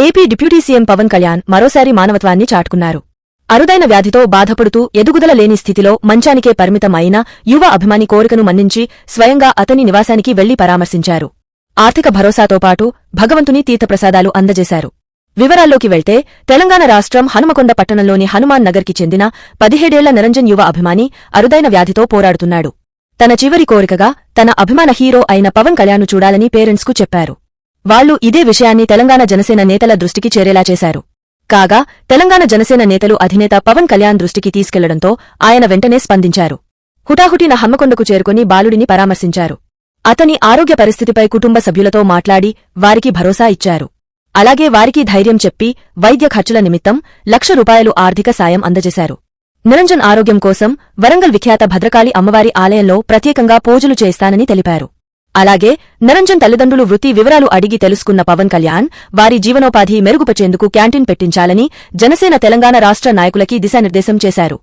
AP deputy CM Pawan Kalyan మరోసారి మానవత్వాన్ని చాటుకున్నారు. అరుదైన వ్యాధితో బాధపడుతూ ఎదుగుదల లేని స్థితిలో మంచానికే పరిమితం అయిన యువ అభిమాని కోరికను మన్నించి స్వయంగా అతని నివాసానికి వెళ్లి పరామర్శించారు. ఆర్థిక భరోసాతో పాటు భగవంతుని తీర్థప్రసాదాలు అందజేశారు. వివరాల్లోకి వెళ్తే తెలంగాణ రాష్ట్రం హనుమకొండ పట్టణంలోని హనుమాన్ నగర్కి చెందిన 17ఏళ్ల నిరంజన్ యువ అభిమాని అరుదైన వ్యాధితో పోరాడుతున్నాడు. తన చివరి కోరికగా తన అభిమాన హీరో అయిన పవన్ కళ్యాణ్ను చూడాలని పేరెంట్స్కు చెప్పారు. వాళ్లు ఇదే విషయాన్ని తెలంగాణ జనసేన నేతల దృష్టికి చేరేలా చేశారు. కాగా తెలంగాణ జనసేన నేతలు అధినేత పవన్ కళ్యాణ్ దృష్టికి తీసుకెళ్లడంతో ఆయన వెంటనే స్పందించారు. హుటాహుటిన హన్మకొండకు చేరుకుని బాలుడిని పరామర్శించారు. అతని ఆరోగ్య పరిస్థితిపై కుటుంబ సభ్యులతో మాట్లాడి వారికి భరోసా ఇచ్చారు. అలాగే వారికి ధైర్యం చెప్పి వైద్య ఖర్చుల నిమిత్తం ₹1,00,000 ఆర్థిక సాయం అందజేశారు. నిరంజన్ ఆరోగ్యం కోసం వరంగల్ విఖ్యాత భద్రకాళి అమ్మవారి ఆలయంలో ప్రత్యేకంగా పూజలు చేస్తానని తెలిపారు. అలాగే నిరంజన్ తల్లిదండ్రులు వృత్తి వివరాలు అడిగి తెలుసుకున్న పవన్ కళ్యాణ్ వారి జీవనోపాధి మెరుగుపర్చేందుకు క్యాంటీన్ పెట్టించాలని జనసేన తెలంగాణ రాష్ట్ర నాయకులకి దిశానిర్దేశం చేశారు.